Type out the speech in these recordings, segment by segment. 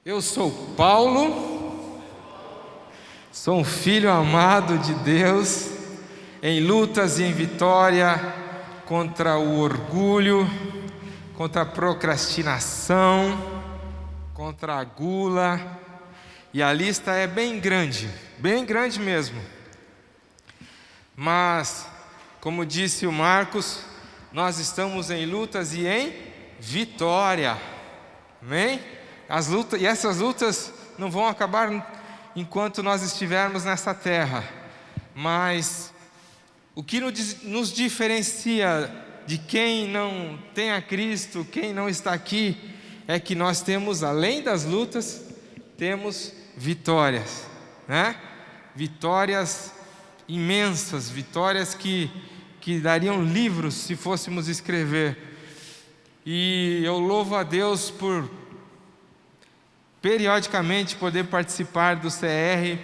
Eu sou Paulo, sou um filho amado de Deus, em lutas e em vitória contra o orgulho, contra a procrastinação, contra a gula, e a lista é bem grande mesmo. Mas, como disse o Marcos, nós estamos em lutas e em vitória, amém? E essas lutas não vão acabar enquanto nós estivermos nessa terra, mas o que nos diferencia de quem não tem a Cristo, quem não está aqui, é que nós temos, além das lutas, temos vitórias, né? Vitórias imensas, vitórias que dariam livros se fôssemos escrever. E eu louvo a Deus por periodicamente poder participar do CR.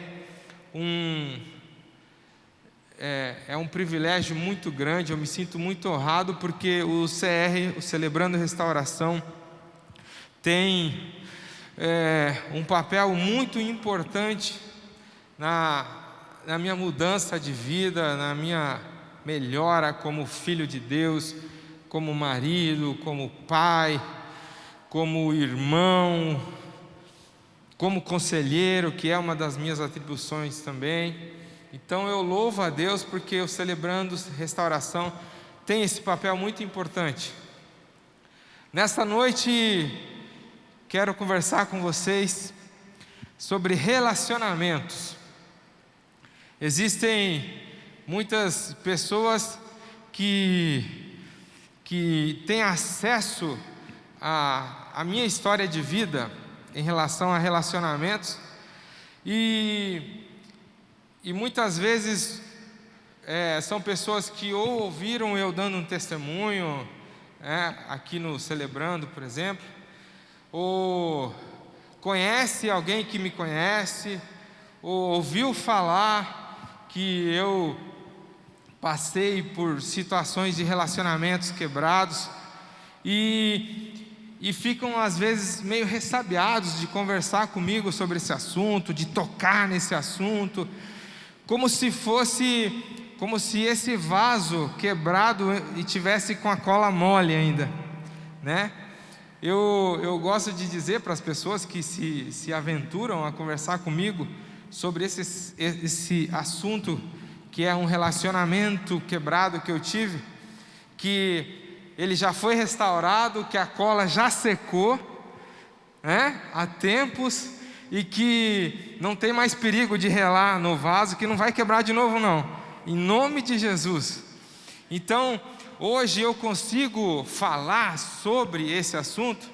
É um privilégio muito grande, eu me sinto muito honrado, porque o CR, o Celebrando Restauração, tem um papel muito importante na minha mudança de vida, na minha melhora como filho de Deus, como marido, como pai, como irmão, como conselheiro, que é uma das minhas atribuições também. Então eu louvo a Deus porque o Celebrando Restauração tem esse papel muito importante. Nessa noite quero conversar com vocês sobre relacionamentos. Existem muitas pessoas que têm acesso à minha história de vida em relação a relacionamentos, e muitas vezes são pessoas que ou ouviram eu dando um testemunho, aqui no Celebrando, por exemplo, ou conhece alguém que me conhece, ou ouviu falar que eu passei por situações de relacionamentos quebrados, e ficam às vezes meio ressabiados de conversar comigo sobre esse assunto, de tocar nesse assunto, como se esse vaso quebrado e tivesse com a cola mole ainda, né? Eu gosto de dizer para as pessoas que se aventuram a conversar comigo sobre esse assunto, que é um relacionamento quebrado que eu tive, que ele já foi restaurado, que a cola já secou, né, há tempos, e que não tem mais perigo de relar no vaso, que não vai quebrar de novo não, em nome de Jesus. Então, hoje eu consigo falar sobre esse assunto,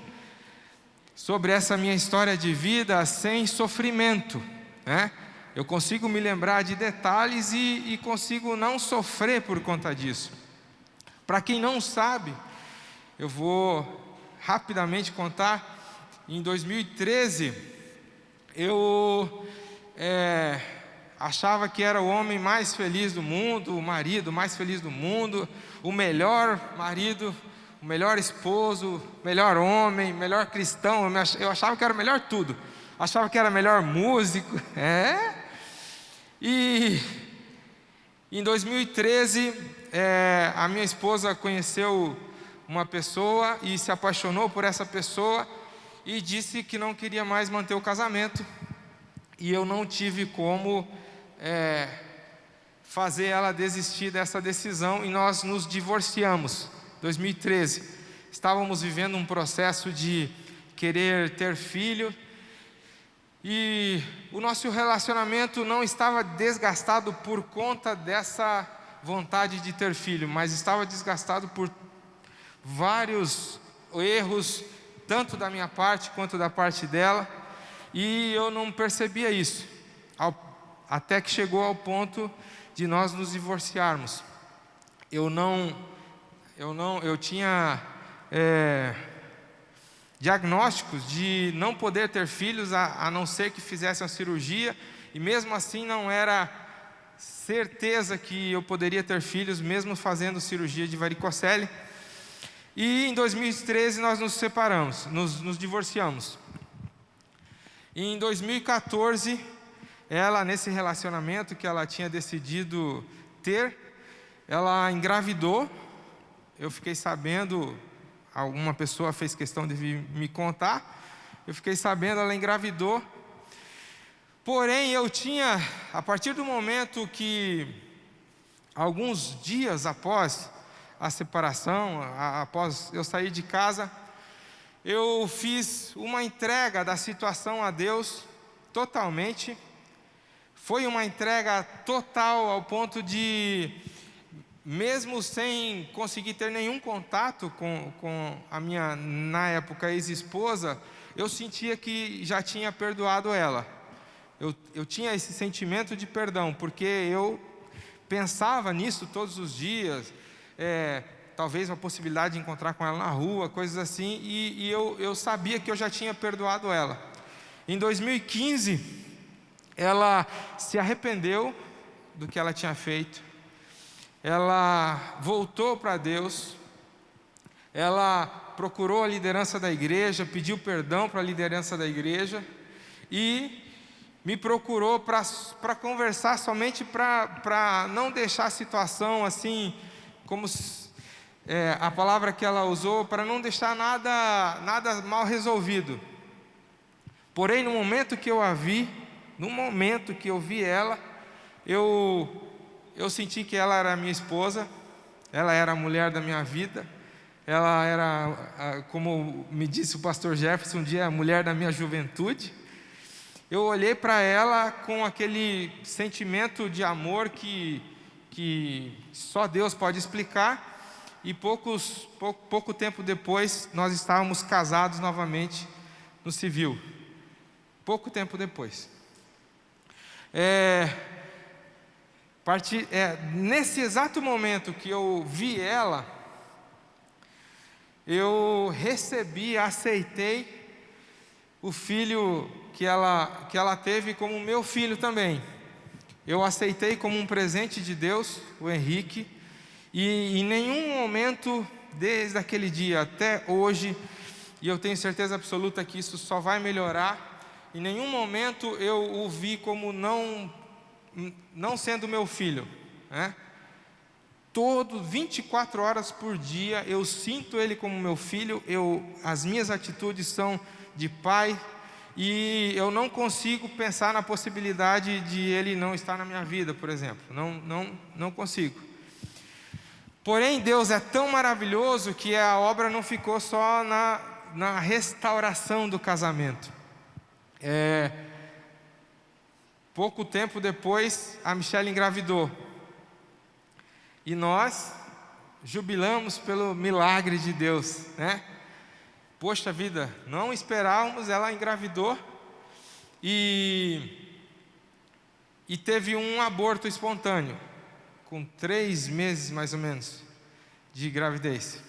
sobre essa minha história de vida sem sofrimento, né? Eu consigo me lembrar de detalhes e consigo não sofrer por conta disso. Para quem não sabe, eu vou rapidamente contar. Em 2013, eu achava que era o homem mais feliz do mundo, o marido mais feliz do mundo, o melhor marido, o melhor esposo, o melhor homem, o melhor cristão. Eu achava que era o melhor tudo, achava que era o melhor músico, E em 2013, a minha esposa conheceu uma pessoa e se apaixonou por essa pessoa e disse que não queria mais manter o casamento, e eu não tive como fazer ela desistir dessa decisão, e nós nos divorciamos. 2013, estávamos vivendo um processo de querer ter filho, e o nosso relacionamento não estava desgastado por conta dessa vontade de ter filho, mas estava desgastado por vários erros, tanto da minha parte quanto da parte dela, e eu não percebia isso, até que chegou ao ponto de nós nos divorciarmos. Eu tinha diagnósticos de não poder ter filhos, a não ser que fizesse uma cirurgia, e mesmo assim não era certeza que eu poderia ter filhos, mesmo fazendo cirurgia de varicocele. E em 2013 nós nos separamos, nos divorciamos. E em 2014, ela, nesse relacionamento que ela tinha decidido ter, ela engravidou. Eu fiquei sabendo, alguma pessoa fez questão de vir me contar. Eu fiquei sabendo, ela engravidou. Porém, eu tinha, a partir do momento que, alguns dias após a separação, após eu sair de casa, eu fiz uma entrega da situação a Deus totalmente. Foi uma entrega total ao ponto de, mesmo sem conseguir ter nenhum contato com a minha, na época, ex-esposa, eu sentia que já tinha perdoado ela. Eu tinha esse sentimento de perdão, porque eu pensava nisso todos os dias, talvez uma possibilidade de encontrar com ela na rua, coisas assim, e eu sabia que eu já tinha perdoado ela. Em 2015, ela se arrependeu do que ela tinha feito, ela voltou para Deus, ela procurou a liderança da igreja, pediu perdão para a liderança da igreja, e me procurou para conversar, somente para não deixar a situação assim, como a palavra que ela usou, para não deixar nada mal resolvido. Porém, no momento que eu vi ela, eu senti que ela era a minha esposa, ela era a mulher da minha vida, ela era, como me disse o pastor Jefferson um dia, a mulher da minha juventude. Eu olhei para ela com aquele sentimento de amor que só Deus pode explicar, e pouco tempo depois, nós estávamos casados novamente no civil. Pouco tempo depois. Nesse exato momento que eu vi ela, eu aceitei o filho que ela teve como meu filho também. Eu aceitei como um presente de Deus, o Henrique, e em nenhum momento, desde aquele dia até hoje, e eu tenho certeza absoluta que isso só vai melhorar, em nenhum momento eu o vi como não sendo meu filho, né? 24 horas por dia, eu sinto ele como meu filho, as minhas atitudes são de pai, e eu não consigo pensar na possibilidade de ele não estar na minha vida, por exemplo. Não consigo. Porém, Deus é tão maravilhoso que a obra não ficou só na restauração do casamento. Pouco tempo depois, a Michelle engravidou. E nós jubilamos pelo milagre de Deus, né? Poxa vida, não esperávamos, ela engravidou e teve um aborto espontâneo, com 3 meses mais ou menos de gravidez.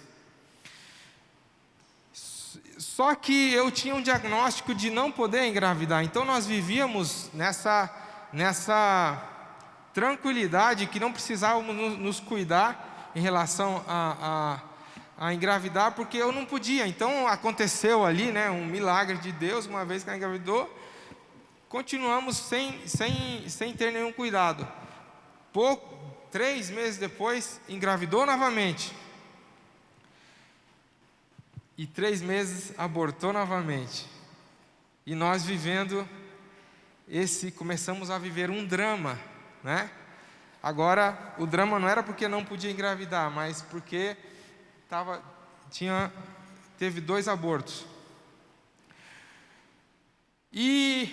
Só que eu tinha um diagnóstico de não poder engravidar, então nós vivíamos nessa tranquilidade que não precisávamos nos cuidar em relação a engravidar, porque eu não podia. Então aconteceu ali, né, um milagre de Deus. Uma vez que ela engravidou, continuamos sem ter nenhum cuidado. 3 meses depois, engravidou novamente, e 3 meses abortou novamente. E nós começamos a viver um drama, né? Agora, o drama não era porque não podia engravidar, mas porque teve 2 abortos. E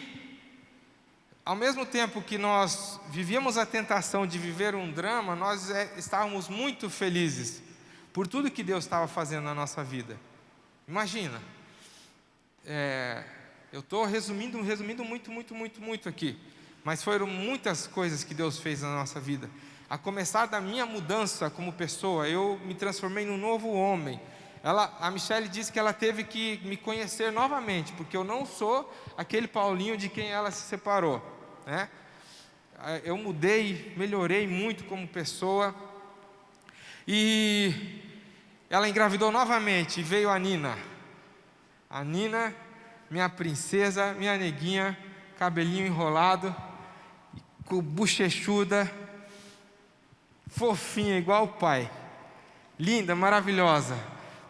ao mesmo tempo que nós vivíamos a tentação de viver um drama, nós estávamos muito felizes por tudo que Deus estava fazendo na nossa vida. Imagina, eu estou resumindo muito aqui, mas foram muitas coisas que Deus fez na nossa vida. A começar da minha mudança como pessoa, eu me transformei num novo homem. A Michelle disse que ela teve que me conhecer novamente, porque eu não sou aquele Paulinho de quem ela se separou, né? Eu mudei, melhorei muito como pessoa. E ela engravidou novamente, e veio a Nina. A Nina, minha princesa, minha neguinha, cabelinho enrolado, bochechuda, fofinha, igual o pai, linda, maravilhosa.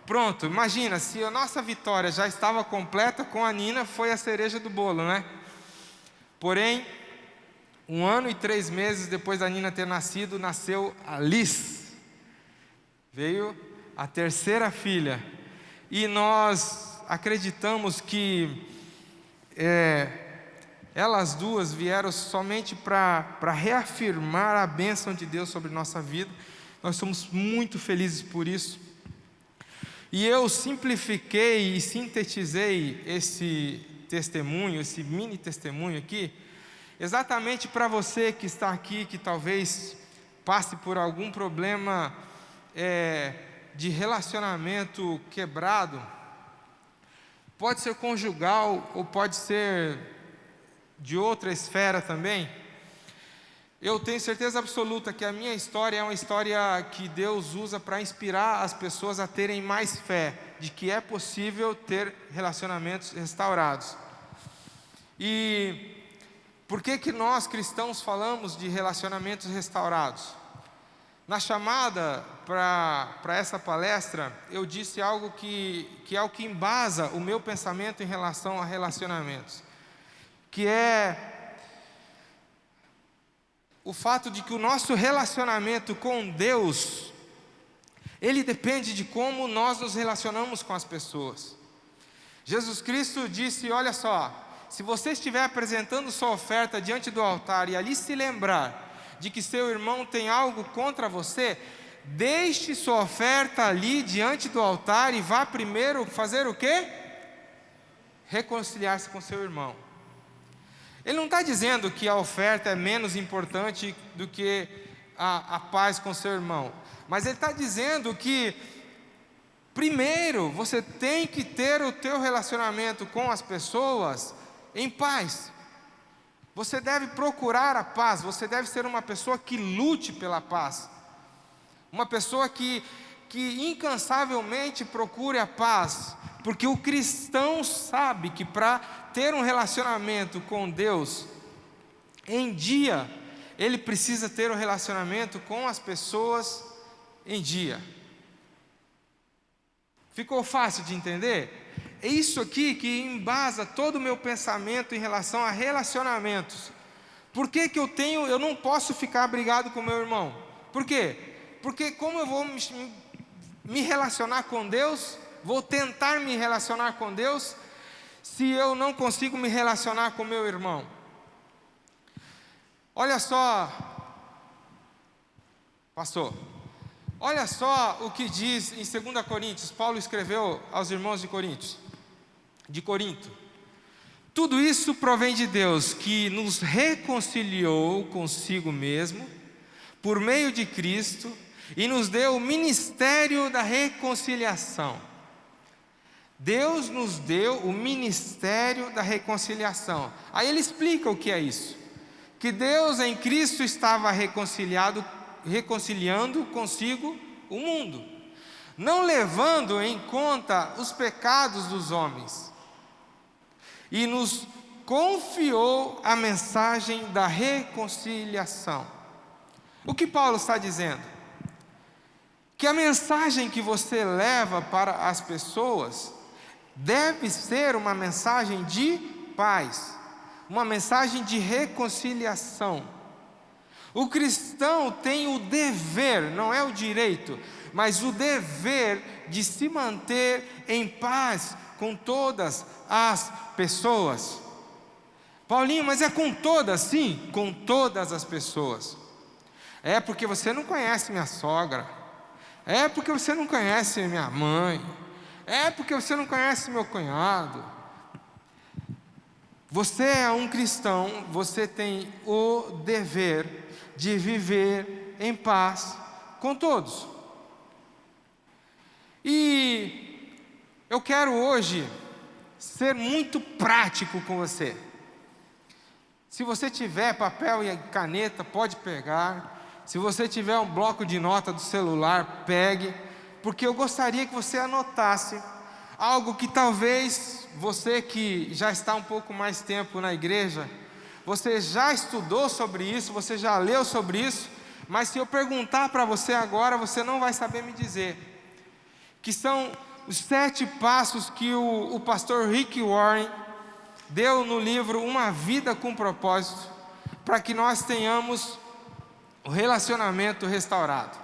Pronto, imagina, se a nossa vitória já estava completa com a Nina, foi a cereja do bolo, né? Porém, 1 ano e 3 meses depois da Nina ter nascido, nasceu a Liz. Veio a terceira filha. E nós acreditamos que elas duas vieram somente para reafirmar a bênção de Deus sobre nossa vida. Nós somos muito felizes por isso. E eu simplifiquei e sintetizei esse testemunho, esse mini testemunho aqui, exatamente para você que está aqui, que talvez passe por algum problema de relacionamento quebrado. Pode ser conjugal ou pode ser de outra esfera também. Eu tenho certeza absoluta que a minha história é uma história que Deus usa para inspirar as pessoas a terem mais fé de que é possível ter relacionamentos restaurados. E por que nós cristãos falamos de relacionamentos restaurados? Na chamada para essa palestra, eu disse algo que é o que embasa o meu pensamento em relação a relacionamentos, que é o fato de que o nosso relacionamento com Deus, ele depende de como nós nos relacionamos com as pessoas. Jesus Cristo disse: olha só, se você estiver apresentando sua oferta diante do altar e ali se lembrar de que seu irmão tem algo contra você, deixe sua oferta ali diante do altar e vá primeiro fazer o quê? Reconciliar-se com seu irmão. Ele não está dizendo que a oferta é menos importante do que a paz com seu irmão, mas ele está dizendo que primeiro você tem que ter o teu relacionamento com as pessoas em paz. Você deve procurar a paz, você deve ser uma pessoa que lute pela paz, uma pessoa que incansavelmente procure a paz, porque o cristão sabe que para ter um relacionamento com Deus em dia, ele precisa ter um relacionamento com as pessoas em dia. Ficou fácil de entender? É isso aqui que embasa todo o meu pensamento em relação a relacionamentos. Por que eu não posso ficar brigado com meu irmão? Por quê? Porque como eu vou me relacionar com Deus, vou tentar me relacionar com Deus, se eu não consigo me relacionar com meu irmão? Olha só, pastor, olha só o que diz em 2 Coríntios, Paulo escreveu aos irmãos de Corinto. Tudo isso provém de Deus, que nos reconciliou consigo mesmo, por meio de Cristo, e nos deu o ministério da reconciliação. Deus nos deu o ministério da reconciliação. Aí ele explica o que é isso. Que Deus em Cristo estava reconciliando consigo o mundo, não levando em conta os pecados dos homens, e nos confiou a mensagem da reconciliação. O que Paulo está dizendo? Que a mensagem que você leva para as pessoas deve ser uma mensagem de paz, uma mensagem de reconciliação. O cristão tem o dever, não é o direito, mas o dever de se manter em paz com todas as pessoas. Paulinho, mas é com todas? Sim, com todas as pessoas. É porque você não conhece minha sogra, é porque você não conhece minha mãe, é porque você não conhece meu cunhado. Você é um cristão, você tem o dever de viver em paz com todos. E eu quero hoje ser muito prático com você. Se você tiver papel e caneta, pode pegar. Se você tiver um bloco de nota do celular, pegue, porque eu gostaria que você anotasse algo que talvez você que já está um pouco mais tempo na igreja, você já estudou sobre isso, você já leu sobre isso, mas se eu perguntar para você agora, você não vai saber me dizer, que são os 7 passos que o pastor Rick Warren deu no livro Uma Vida com Propósito, para que nós tenhamos o relacionamento restaurado.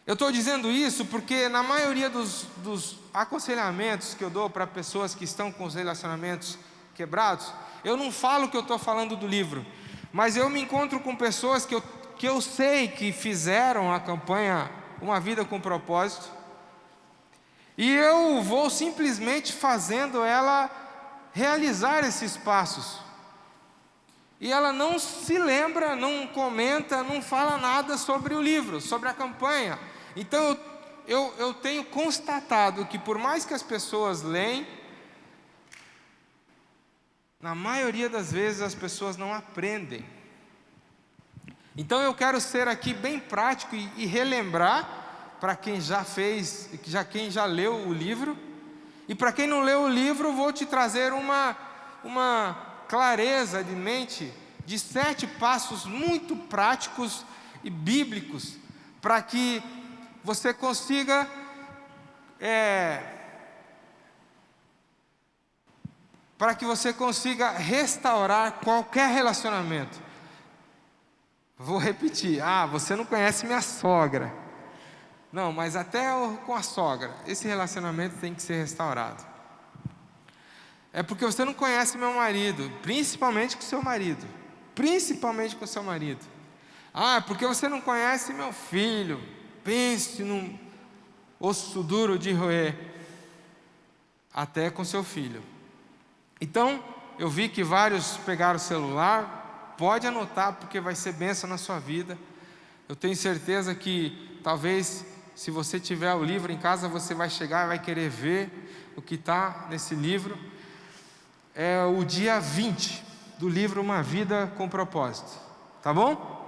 Eu estou dizendo isso porque na maioria dos aconselhamentos que eu dou para pessoas que estão com os relacionamentos quebrados, eu não falo que eu estou falando do livro, mas eu me encontro com pessoas que eu sei que fizeram a campanha Uma Vida com Propósito, e eu vou simplesmente fazendo ela realizar esses passos, e ela não se lembra, não comenta, não fala nada sobre o livro, sobre a campanha. Então eu tenho constatado que por mais que as pessoas leem, na maioria das vezes as pessoas não aprendem. Então eu quero ser aqui bem prático e relembrar para quem já fez, quem já leu o livro, e para quem não leu o livro, vou te trazer uma clareza de mente de 7 passos muito práticos e bíblicos, para que você consiga restaurar qualquer relacionamento. Vou repetir, você não conhece minha sogra. Não, mas até com a sogra, esse relacionamento tem que ser restaurado. É porque você não conhece meu marido, principalmente com seu marido. Principalmente com seu marido. É porque você não conhece meu filho. Pense num osso duro de roer. Até com seu filho. Então, eu vi que vários pegaram o celular. Pode anotar, porque vai ser bênção na sua vida. Eu tenho certeza que talvez, se você tiver o livro em casa, você vai chegar e vai querer ver o que está nesse livro. É o dia 20 do livro Uma Vida com Propósito. Tá bom?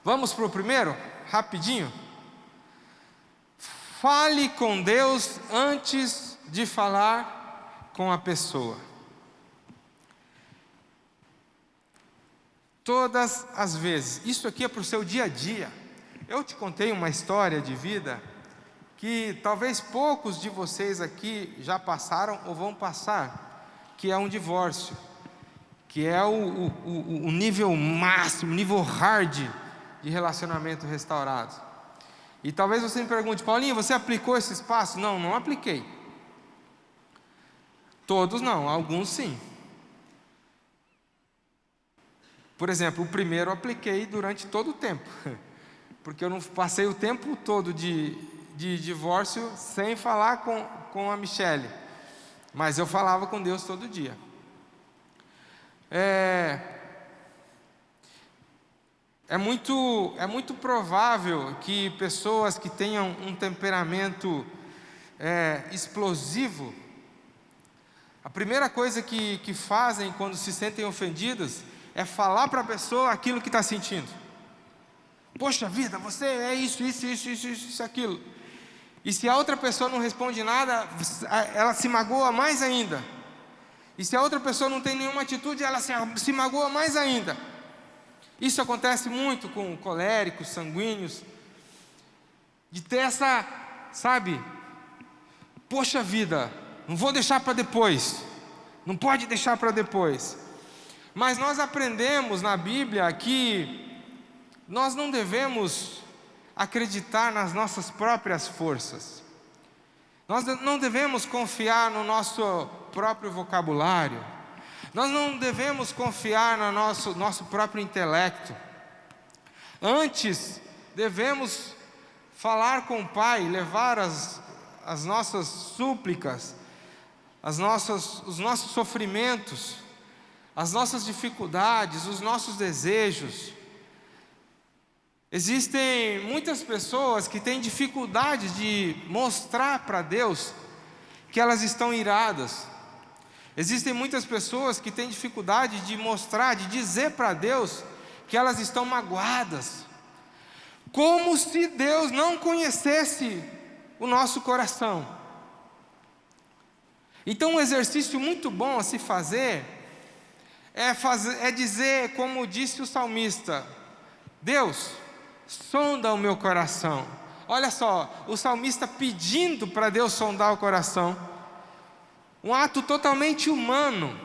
Vamos para o primeiro? Rapidinho. Fale com Deus antes de falar com a pessoa. Todas as vezes. Isso aqui é para o seu dia a dia. Eu te contei uma história de vida que talvez poucos de vocês aqui já passaram ou vão passar, que é um divórcio, que é o nível máximo, nível hard de relacionamento restaurado. E talvez você me pergunte: Paulinho, você aplicou esses passos? Não, não apliquei. Todos não, alguns sim. Por exemplo, o primeiro eu apliquei durante todo o tempo, porque eu não passei o tempo todo de divórcio sem falar com a Michele, mas eu falava com Deus todo dia. É muito provável que pessoas que tenham um temperamento explosivo, a primeira coisa que fazem quando se sentem ofendidas é falar para a pessoa aquilo que está sentindo. Poxa vida, você é isso, aquilo. E se a outra pessoa não responde nada, ela se magoa mais ainda. E se a outra pessoa não tem nenhuma atitude, ela se magoa mais ainda. Isso acontece muito com coléricos, sanguíneos, de ter essa, poxa vida, não vou deixar para depois, não pode deixar para depois. Mas nós aprendemos na Bíblia que nós não devemos acreditar nas nossas próprias forças. Nós não devemos confiar no nosso próprio vocabulário. Nós não devemos confiar no nosso próprio intelecto. Antes, devemos falar com o Pai, levar as nossas súplicas, os nossos sofrimentos, as nossas dificuldades, os nossos desejos. Existem muitas pessoas que têm dificuldade de mostrar para Deus que elas estão iradas. Existem muitas pessoas que têm dificuldade de mostrar, de dizer para Deus que elas estão magoadas. Como se Deus não conhecesse o nosso coração. Então um exercício muito bom a se fazer é dizer, como disse o salmista: Deus, sonda o meu coração. Olha só, o salmista pedindo para Deus sondar o coração. Um ato totalmente humano,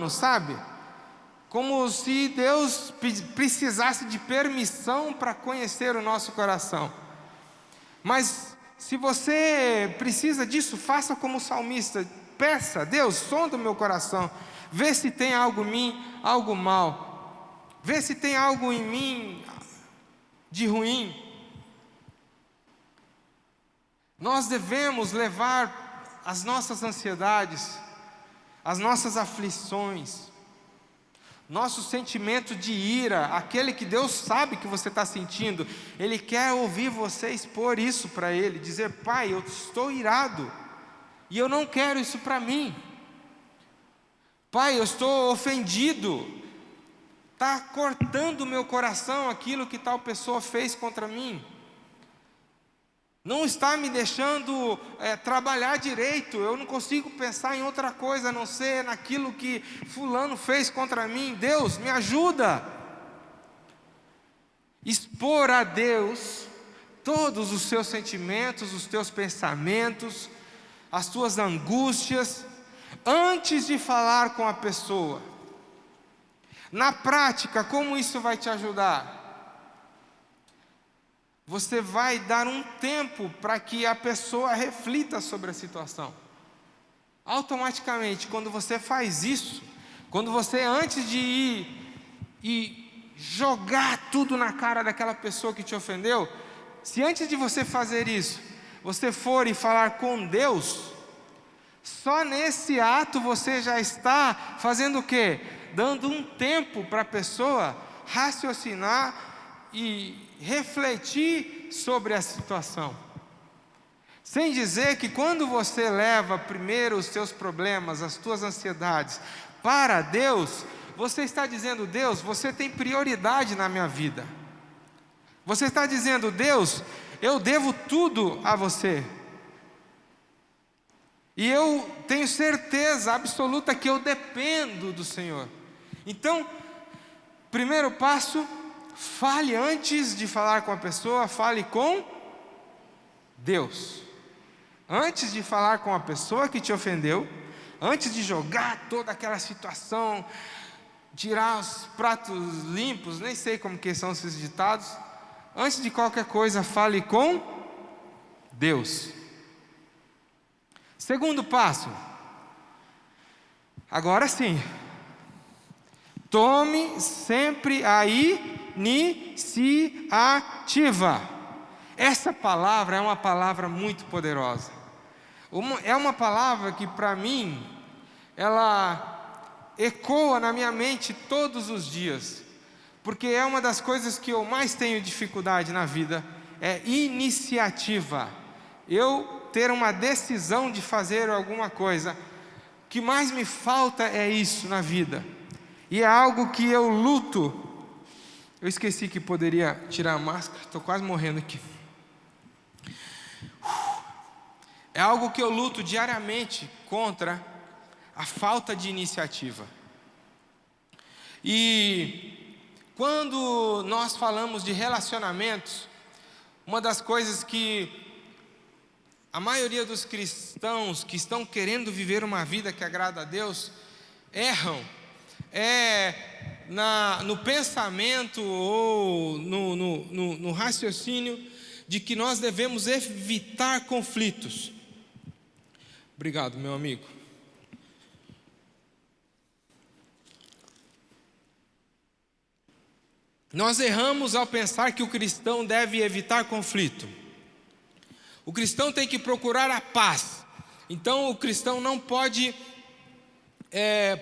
sabe? Como se Deus precisasse de permissão para conhecer o nosso coração. Mas se você precisa disso, faça como o salmista. Peça: Deus, sonda o meu coração. Vê se tem algo em mim, algo mal. Vê se tem algo em mim de ruim. Nós devemos levar as nossas ansiedades, as nossas aflições, nosso sentimento de ira, aquele que Deus sabe que você está sentindo. Ele quer ouvir você expor isso para Ele, dizer: Pai, eu estou irado, e eu não quero isso para mim. Pai, eu estou ofendido, está cortando o meu coração aquilo que tal pessoa fez contra mim. Não está me deixando trabalhar direito. Eu não consigo pensar em outra coisa a não ser naquilo que fulano fez contra mim. Deus, me ajuda. Expor a Deus todos os seus sentimentos, os teus pensamentos, as tuas angústias, antes de falar com a pessoa. Na prática, como isso vai te ajudar? Você vai dar um tempo para que a pessoa reflita sobre a situação. Automaticamente, quando você faz isso, quando você, antes de ir e jogar tudo na cara daquela pessoa que te ofendeu, se antes de você fazer isso, você for e falar com Deus, só nesse ato você já está fazendo o quê? Dando um tempo para a pessoa raciocinar e refletir sobre a situação. Sem dizer que quando você leva primeiro os seus problemas, as tuas ansiedades para Deus, você está dizendo: Deus, você tem prioridade na minha vida. Você está dizendo: Deus, eu devo tudo a você. E eu tenho certeza absoluta que eu dependo do Senhor. Então, primeiro passo: fale antes de falar com a pessoa, fale com Deus. Antes de falar com a pessoa que te ofendeu, antes de jogar toda aquela situação, tirar os pratos limpos, nem sei como que são esses ditados, antes de qualquer coisa, fale com Deus. Segundo passo, agora sim, tome sempre a iniciativa. Essa palavra é uma palavra muito poderosa. É uma palavra que para mim, ela ecoa na minha mente todos os dias. Porque é uma das coisas que eu mais tenho dificuldade na vida, é iniciativa. Eu ter uma decisão de fazer alguma coisa. O que mais me falta é isso na vida. E é algo que eu luto. Eu esqueci que poderia tirar a máscara, estou quase morrendo aqui. É algo que eu luto diariamente contra a falta de iniciativa. E quando nós falamos de relacionamentos, uma das coisas que a maioria dos cristãos que estão querendo viver uma vida que agrada a Deus erram no pensamento ou no raciocínio de que nós devemos evitar conflitos. Obrigado, meu amigo. Nós erramos ao pensar que o cristão deve evitar conflito. O cristão tem que procurar a paz. Então o cristão não pode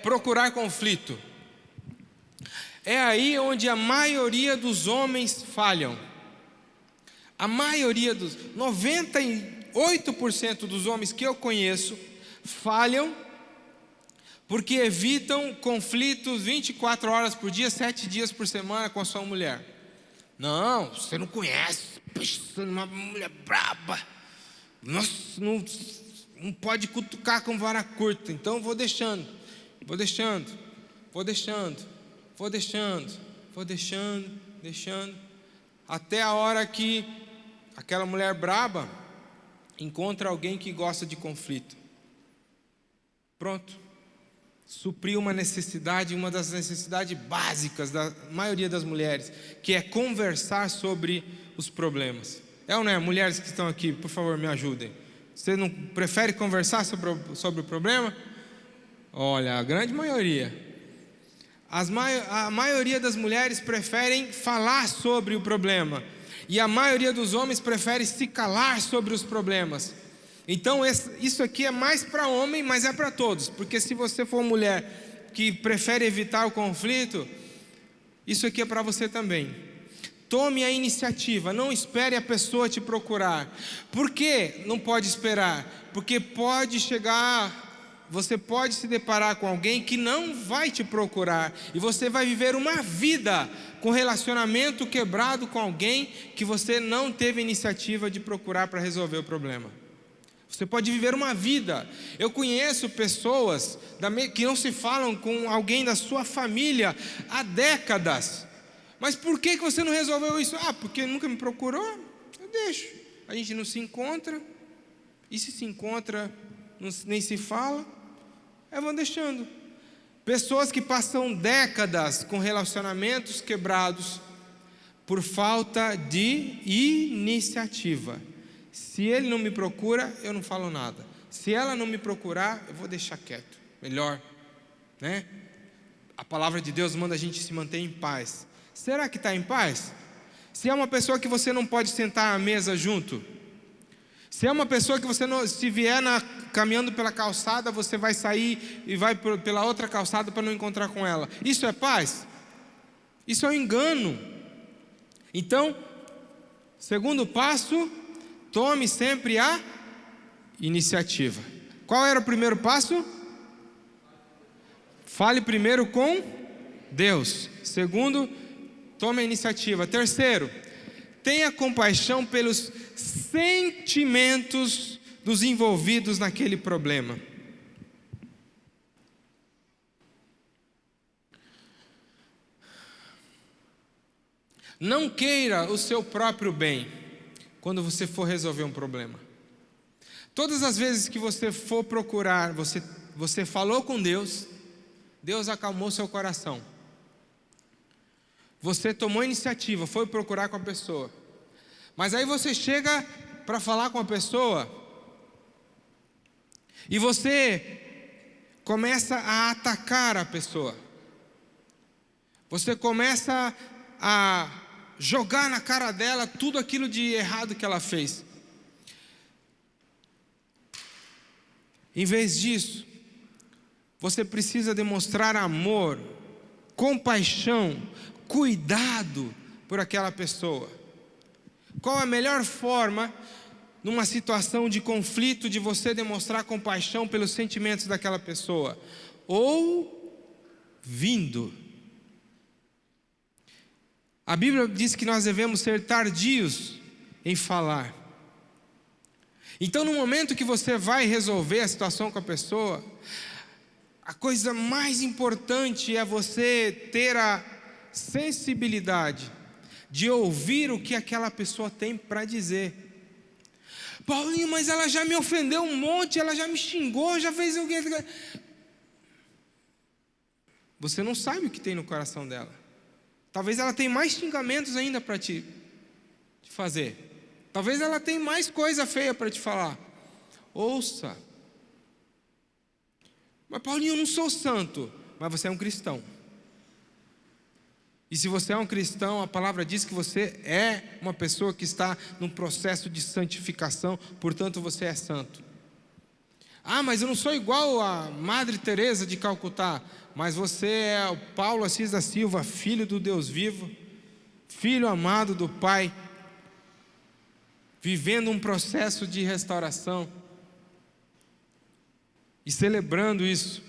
procurar conflito. É aí onde a maioria dos homens falham. A maioria 98% dos homens que eu conheço falham porque evitam conflitos 24 horas por dia, 7 dias por semana com a sua mulher. Não, você não conhece, puxa, você é uma mulher braba. Nossa, não pode cutucar com vara curta. Então vou deixando, até a hora que aquela mulher braba encontra alguém que gosta de conflito. Pronto. Supriu uma necessidade, uma das necessidades básicas da maioria das mulheres, que é conversar sobre os problemas. É ou não é? Mulheres que estão aqui, por favor, me ajudem. Você não prefere conversar sobre o problema? Olha, a grande maioria. A maioria das mulheres preferem falar sobre o problema, e a maioria dos homens prefere se calar sobre os problemas. Então isso aqui é mais para homem, mas é para todos, porque se você for mulher que prefere evitar o conflito, isso aqui é para você também. Tome a iniciativa, não espere a pessoa te procurar. Por que não pode esperar? Porque você pode se deparar com alguém que não vai te procurar, e você vai viver uma vida com relacionamento quebrado com alguém que você não teve iniciativa de procurar para resolver o problema. Você pode viver uma vida. Eu conheço pessoas que não se falam com alguém da sua família há décadas. Mas por que você não resolveu isso? Porque nunca me procurou? Eu deixo. A gente não se encontra. E se encontra, nem se fala. Eu vou deixando. Pessoas que passam décadas com relacionamentos quebrados por falta de iniciativa. Se ele não me procura, eu não falo nada. Se ela não me procurar, eu vou deixar quieto. Melhor, né? A palavra de Deus manda a gente se manter em paz. Será que está em paz? Se é uma pessoa que você não pode sentar à mesa junto, se é uma pessoa que você não, se vier caminhando pela calçada, você vai sair e vai pela outra calçada para não encontrar com ela, isso é paz? Isso é um engano. Então, segundo passo, tome sempre a iniciativa. Qual era o primeiro passo? Fale primeiro com Deus. Segundo, tome a iniciativa. Terceiro, tenha compaixão pelos sentimentos dos envolvidos naquele problema. Não queira o seu próprio bem quando você for resolver um problema. Todas as vezes que você for procurar, você falou com Deus, Deus acalmou seu coração. Você tomou iniciativa, foi procurar com a pessoa. Mas aí você chega para falar com a pessoa e você começa a atacar a pessoa. Você começa a jogar na cara dela tudo aquilo de errado que ela fez. Em vez disso, você precisa demonstrar amor, compaixão, cuidado por aquela pessoa. Qual a melhor forma, numa situação de conflito, de você demonstrar compaixão pelos sentimentos daquela pessoa? Ouvindo. A Bíblia diz que nós devemos ser tardios em falar. Então, no momento que você vai resolver a situação com a pessoa, a coisa mais importante é você ter a sensibilidade de ouvir o que aquela pessoa tem para dizer. Paulinho, mas ela já me ofendeu um monte, ela já me xingou, já fez o quê? Você não sabe o que tem no coração dela. Talvez ela tenha mais xingamentos ainda para te fazer. Talvez ela tenha mais coisa feia para te falar. Ouça. Mas Paulinho, eu não sou santo. Mas você é um cristão. E se você é um cristão, a palavra diz que você é uma pessoa que está num processo de santificação, portanto você é santo. Mas eu não sou igual a Madre Teresa de Calcutá, mas você é o Paulo Assis da Silva, filho do Deus vivo, filho amado do Pai, vivendo um processo de restauração e celebrando isso.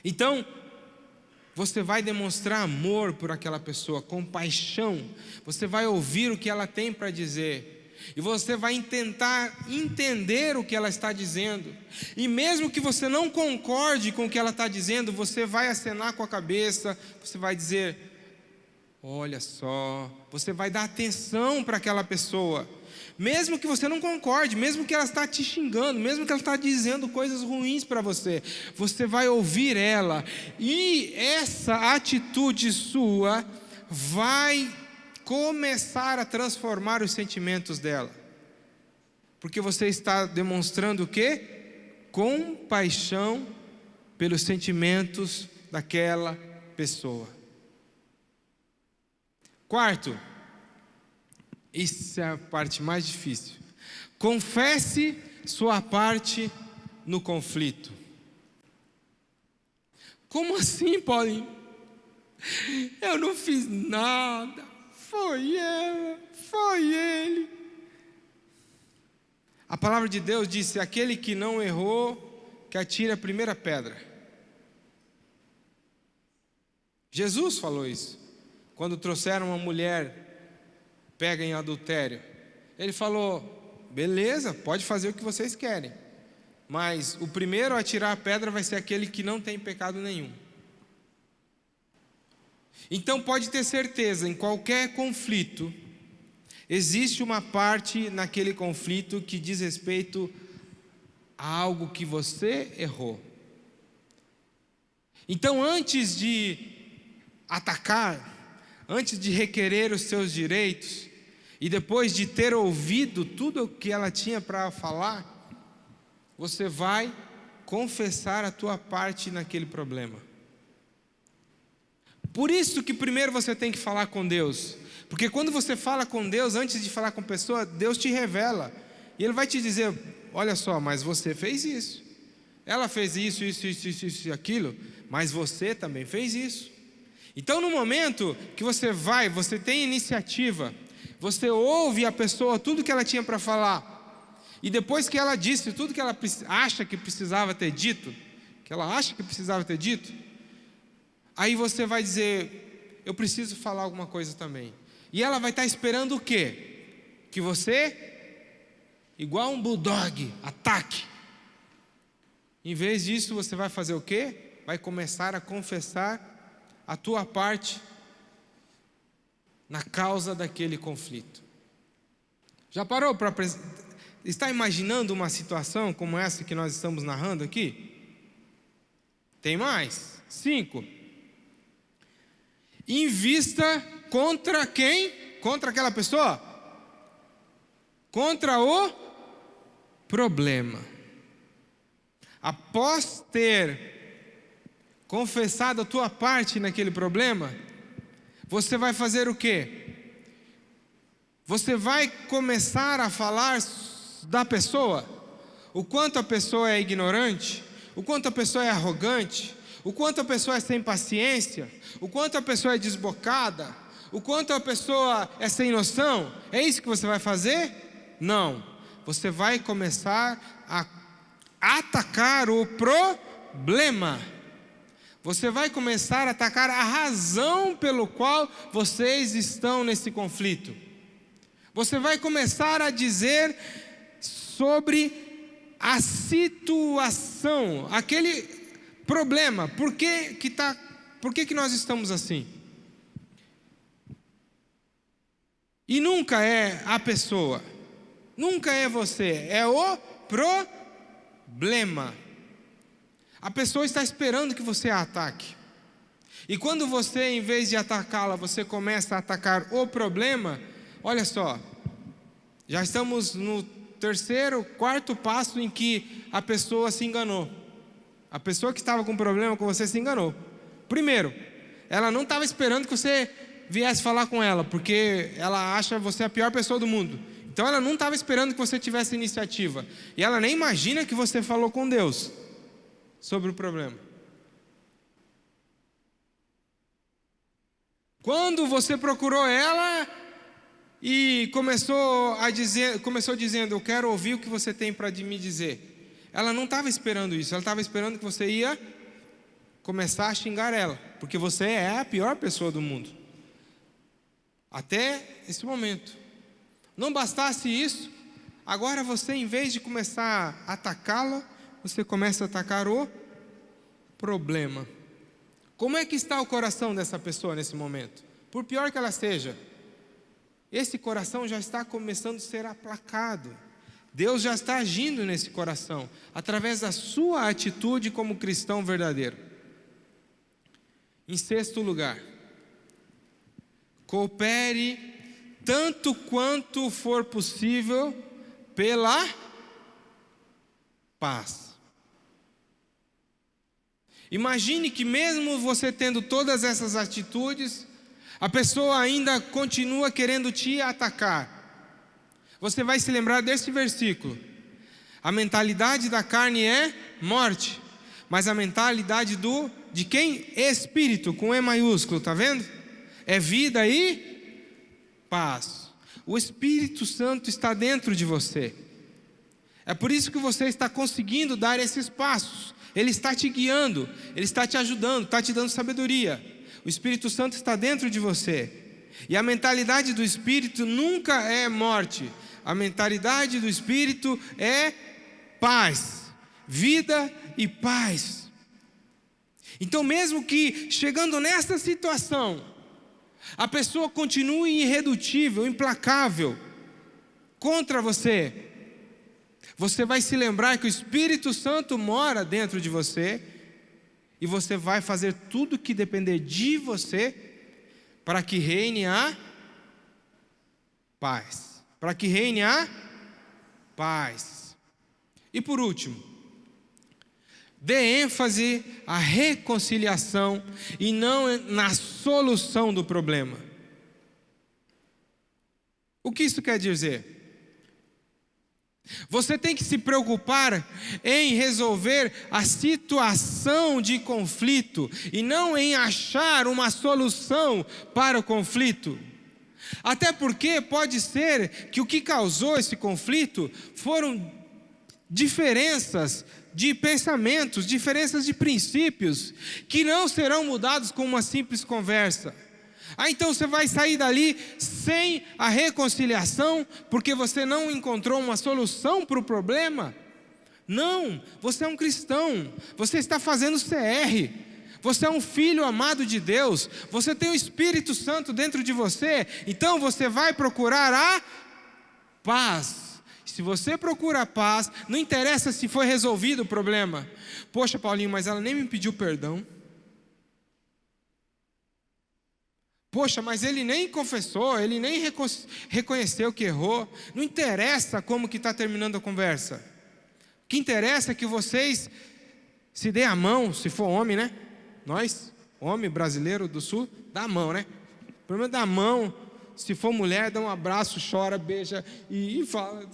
Então, você vai demonstrar amor por aquela pessoa, compaixão. Você vai ouvir o que ela tem para dizer. e você vai tentar entender o que ela está dizendo, e mesmo que você não concorde com o que ela está dizendo, você vai acenar com a cabeça, você vai dizer: olha só, você vai dar atenção para aquela pessoa, mesmo que você não concorde, mesmo que ela está te xingando, mesmo que ela está dizendo coisas ruins para você, você vai ouvir ela, e essa atitude sua vai começar a transformar os sentimentos dela, porque você está demonstrando o quê? Compaixão pelos sentimentos daquela pessoa. Quarto, isso é a parte mais difícil: confesse sua parte no conflito. Como assim, Paulinho? Eu não fiz nada, foi ela, foi ele. A palavra de Deus disse: aquele que não errou, que atire a primeira pedra. Jesus falou isso quando trouxeram uma mulher pega em adultério. Ele falou: beleza, pode fazer o que vocês querem, mas o primeiro a tirar a pedra vai ser aquele que não tem pecado nenhum. Então pode ter certeza, em qualquer conflito, existe uma parte naquele conflito que diz respeito a algo que você errou. Então, antes de atacar, antes de requerer os seus direitos, e depois de ter ouvido tudo o que ela tinha para falar, você vai confessar a tua parte naquele problema. Por isso que primeiro você tem que falar com Deus, porque quando você fala com Deus, antes de falar com a pessoa, Deus te revela, e Ele vai te dizer: olha só, mas você fez isso, ela fez isso e aquilo, mas você também fez isso. Então, no momento que você tem iniciativa, você ouve a pessoa, tudo que ela tinha para falar, e depois que ela disse tudo que ela acha que precisava ter dito, aí você vai dizer: eu preciso falar alguma coisa também. E ela vai estar esperando o quê? Que você, igual um bulldog, ataque. Em vez disso, você vai fazer o quê? Vai começar a confessar a tua parte na causa daquele conflito. Já parou para está imaginando uma situação como essa que nós estamos narrando aqui? Tem mais? 5. Invista contra quem? Contra aquela pessoa? Contra o problema. Após ter confessado a tua parte naquele problema, você vai fazer o quê? Você vai começar a falar da pessoa, o quanto a pessoa é ignorante, o quanto a pessoa é arrogante, o quanto a pessoa é sem paciência, o quanto a pessoa é desbocada, o quanto a pessoa é sem noção. É isso que você vai fazer? Não. Você vai começar a atacar o problema. Você vai começar a atacar a razão pelo qual vocês estão nesse conflito. Você vai começar a dizer sobre a situação, aquele problema. Por que nós estamos assim? E nunca é a pessoa, nunca é você, é o problema. A pessoa está esperando que você a ataque. E quando você, em vez de atacá-la, você começa a atacar o problema, olha só, já estamos no terceiro, quarto passo em que a pessoa se enganou. A pessoa que estava com problema com você se enganou. Primeiro, ela não estava esperando que você viesse falar com ela, porque ela acha você a pior pessoa do mundo. Então ela não estava esperando que você tivesse iniciativa. E ela nem imagina que você falou com Deus sobre o problema. Quando você procurou ela e começou dizendo: eu quero ouvir o que você tem para me dizer, ela não estava esperando isso. Ela estava esperando que você ia começar a xingar ela, porque você é a pior pessoa do mundo até esse momento. Não bastasse isso, agora você, em vez de começar a atacá-la, você começa a atacar o problema. Como é que está o coração dessa pessoa nesse momento? Por pior que ela seja, esse coração já está começando a ser aplacado. Deus já está agindo nesse coração, através da sua atitude como cristão verdadeiro. Em sexto lugar, coopere tanto quanto for possível pela paz. Imagine que mesmo você tendo todas essas atitudes, a pessoa ainda continua querendo te atacar. Você vai se lembrar desse versículo. A mentalidade da carne é morte, mas a mentalidade de quem? Espírito, com E maiúsculo, tá vendo? É vida e paz. O Espírito Santo está dentro de você. É por isso que você está conseguindo dar esses passos. Ele está te guiando, Ele está te ajudando, está te dando sabedoria. O Espírito Santo está dentro de você. E a mentalidade do Espírito nunca é morte. A mentalidade do Espírito é paz, vida e paz. Então, mesmo que chegando nessa situação, a pessoa continue irredutível, implacável contra você, você vai se lembrar que o Espírito Santo mora dentro de você, e você vai fazer tudo que depender de você para que reine a paz. Para que reine a paz. E por último, dê ênfase à reconciliação e não na solução do problema. O que isso quer dizer? Você tem que se preocupar em resolver a situação de conflito e não em achar uma solução para o conflito. Até porque pode ser que o que causou esse conflito foram diferenças de pensamentos, diferenças de princípios, que não serão mudados com uma simples conversa. Então você vai sair dali sem a reconciliação, porque você não encontrou uma solução para o problema? Não, você é um cristão, você está fazendo CR, você é um filho amado de Deus, você tem o Espírito Santo dentro de você, então você vai procurar a paz. Se você procura a paz, não interessa se foi resolvido o problema. Poxa, Paulinho, mas ela nem me pediu perdão. Poxa, mas ele nem confessou, ele nem reconheceu que errou. Não interessa como que está terminando a conversa. O que interessa é que vocês se dêem a mão, se for homem, né? Nós, homem brasileiro do sul, dá a mão, né? Pelo menos dá a mão. Se for mulher, dá um abraço, chora, beija e fala.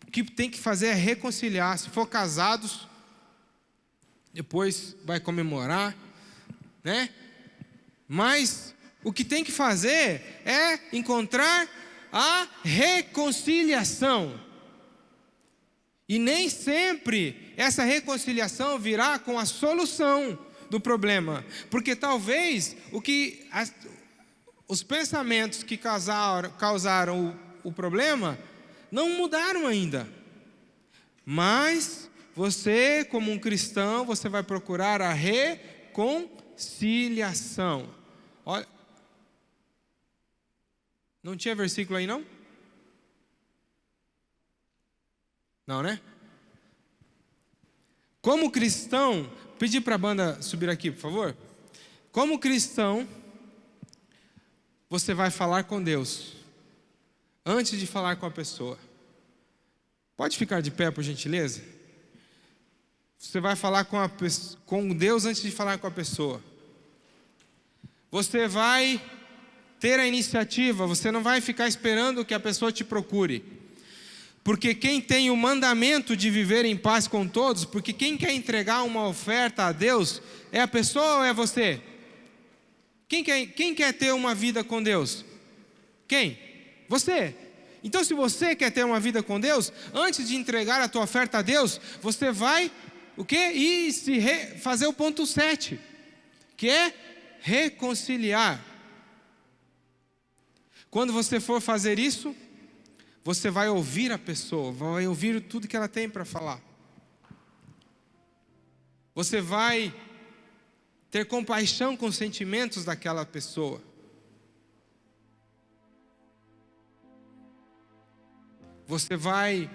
O que tem que fazer é reconciliar. Se for casados, depois vai comemorar, né? Mas o que tem que fazer é encontrar a reconciliação. E nem sempre essa reconciliação virá com a solução do problema. Porque talvez os pensamentos que causaram o problema não mudaram ainda. Mas você, como um cristão, você vai procurar a reconciliação. Olha, não tinha versículo aí não? Não, né? Como cristão, pedir para a banda subir aqui, por favor. Como cristão, você vai falar com Deus antes de falar com a pessoa. Pode ficar de pé, por gentileza? Você vai falar com Deus antes de falar com a pessoa. Você vai ter a iniciativa, você não vai ficar esperando que a pessoa te procure. Porque quem tem o mandamento de viver em paz com todos, porque quem quer entregar uma oferta a Deus, é a pessoa ou é você? Quem quer ter uma vida com Deus? Quem? Você. Então se você quer ter uma vida com Deus, antes de entregar a tua oferta a Deus, você vai, o quê? Fazer o ponto 7, que é reconciliar. Quando você for fazer isso, você vai ouvir a pessoa, vai ouvir tudo que ela tem para falar. Você vai ter compaixão com os sentimentos daquela pessoa. Você vai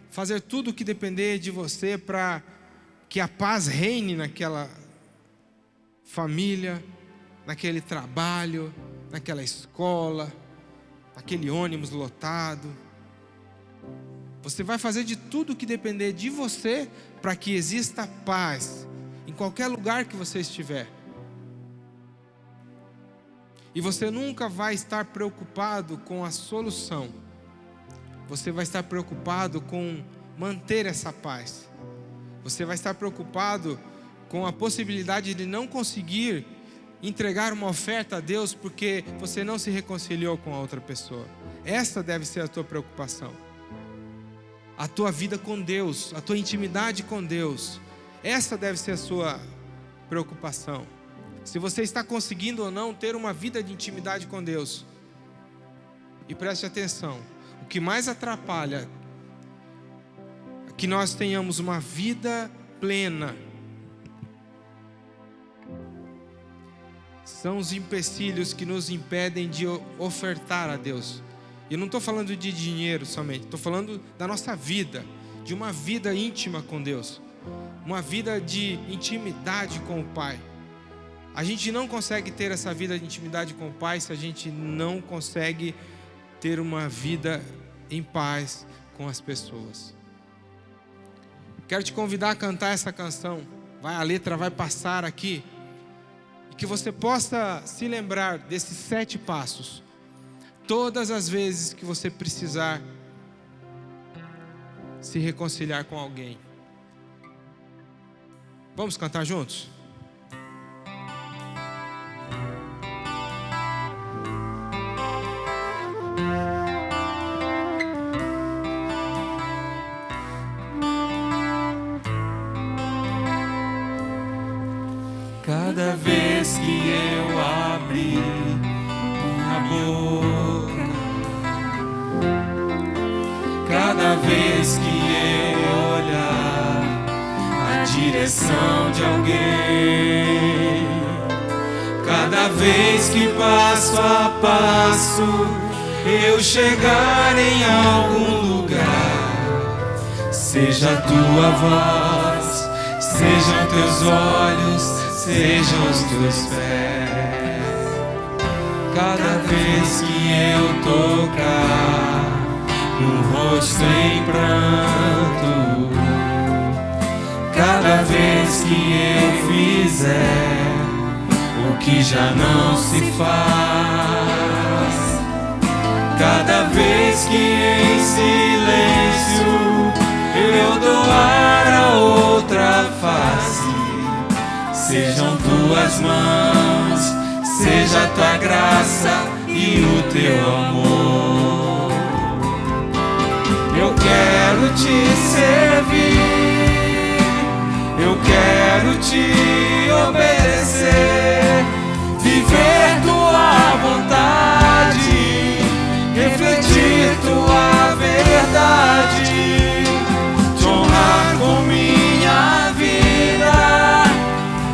fazer tudo o que depender de você para que a paz reine naquela família, naquele trabalho, naquela escola, naquele ônibus lotado. Você vai fazer de tudo o que depender de você para que exista paz em qualquer lugar que você estiver. E você nunca vai estar preocupado com a solução. Você vai estar preocupado com manter essa paz. Você vai estar preocupado com a possibilidade de não conseguir entregar uma oferta a Deus porque você não se reconciliou com a outra pessoa. Essa deve ser a tua preocupação. A tua vida com Deus, a tua intimidade com Deus. Essa deve ser a sua preocupação. Se você está conseguindo ou não ter uma vida de intimidade com Deus. E preste atenção, o que mais atrapalha é que nós tenhamos uma vida plena são os empecilhos que nos impedem de ofertar a Deus. E eu não estou falando de dinheiro somente, estou falando da nossa vida, de uma vida íntima com Deus, uma vida de intimidade com o Pai. A gente não consegue ter essa vida de intimidade com o Pai se a gente não consegue ter uma vida em paz com as pessoas. Quero te convidar a cantar essa canção. A letra vai passar aqui. E que você possa se lembrar desses 7 passos. Todas as vezes que você precisar se reconciliar com alguém. Vamos cantar juntos? Cada vez que eu abri minha boca, cada vez que eu olhar na direção de alguém, cada vez que passo a passo eu chegar em algum lugar, seja a tua voz, sejam teus olhos, sejam os teus pés. Cada vez que eu tocar no rosto em pranto, cada vez que eu fizer o que já não se faz, cada vez que em silêncio eu doar a outra face, sejam tuas mãos, seja a tua graça e o teu amor. Eu quero te servir, eu quero te obedecer, viver tua vontade, refletir tua verdade, te honrar com minha vida,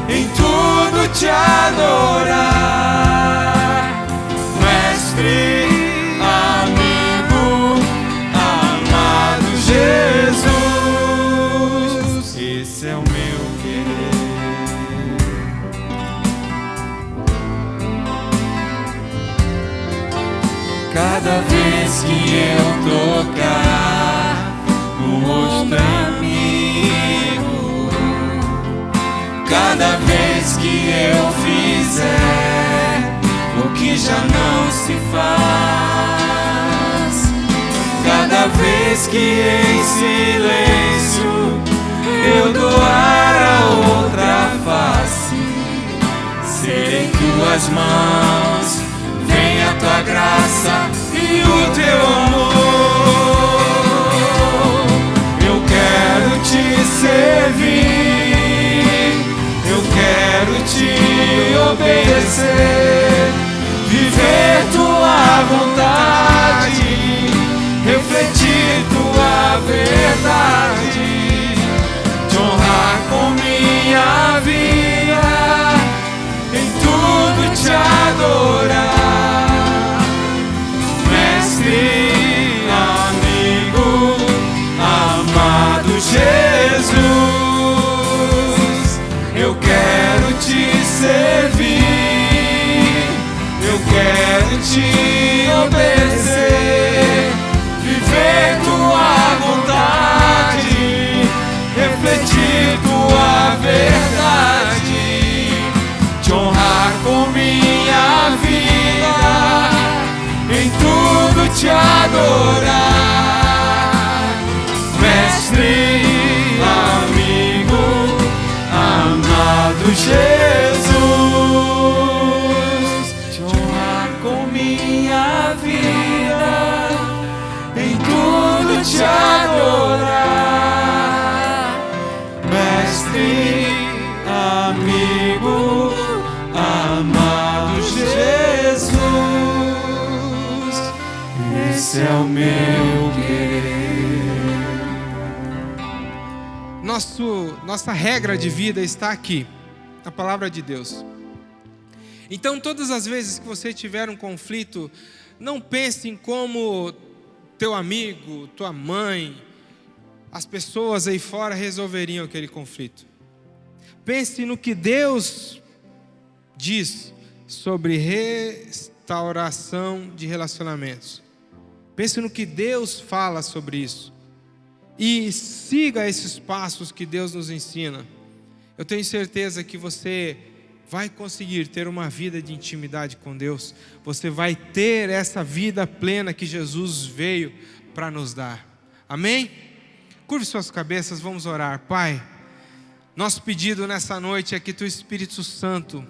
em tudo te adorar, mestre, amigo, amado Jesus, esse é o meu querer. Cada vez que eu tocar no rosto amigo, cada vez que eu fizer o que já não se faz, cada vez que em silêncio eu doar a outra face, ser em tuas mãos, vem a tua graça e o teu amor. Eu quero te servir, eu quero te obedecer, viver tua vontade, adorar, mestre, amigo, amado Jesus, te honrar com minha vida, em tudo te adorar, mestre, amigo, amado Jesus, esse é o meu querer. Nossa regra de vida está aqui, na palavra de Deus. Então, todas as vezes que você tiver um conflito, não pense em como teu amigo, tua mãe, as pessoas aí fora resolveriam aquele conflito. Pense no que Deus diz sobre restauração de relacionamentos. Pense no que Deus fala sobre isso. E siga esses passos que Deus nos ensina. Eu tenho certeza que você vai conseguir ter uma vida de intimidade com Deus. Você vai ter essa vida plena que Jesus veio para nos dar. Amém? Curve suas cabeças, vamos orar. Pai, nosso pedido nessa noite é que Teu Espírito Santo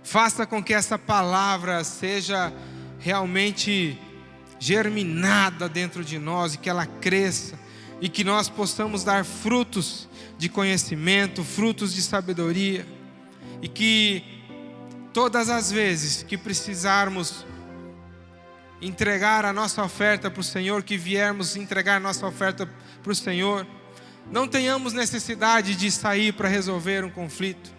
faça com que essa palavra seja realmente germinada dentro de nós e que ela cresça e que nós possamos dar frutos de conhecimento, frutos de sabedoria, e que todas as vezes que precisarmos entregar a nossa oferta para o Senhor, que viermos entregar a nossa oferta para o Senhor, não tenhamos necessidade de sair para resolver um conflito,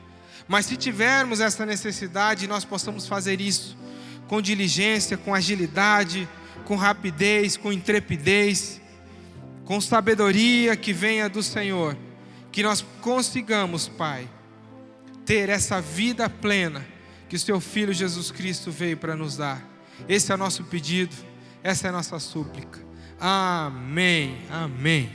mas se tivermos essa necessidade, nós possamos fazer isso com diligência, com agilidade, com rapidez, com intrepidez, com sabedoria que venha do Senhor, que nós consigamos, Pai, ter essa vida plena que o Seu Filho Jesus Cristo veio para nos dar. Esse é o nosso pedido, essa é a nossa súplica. Amém, amém.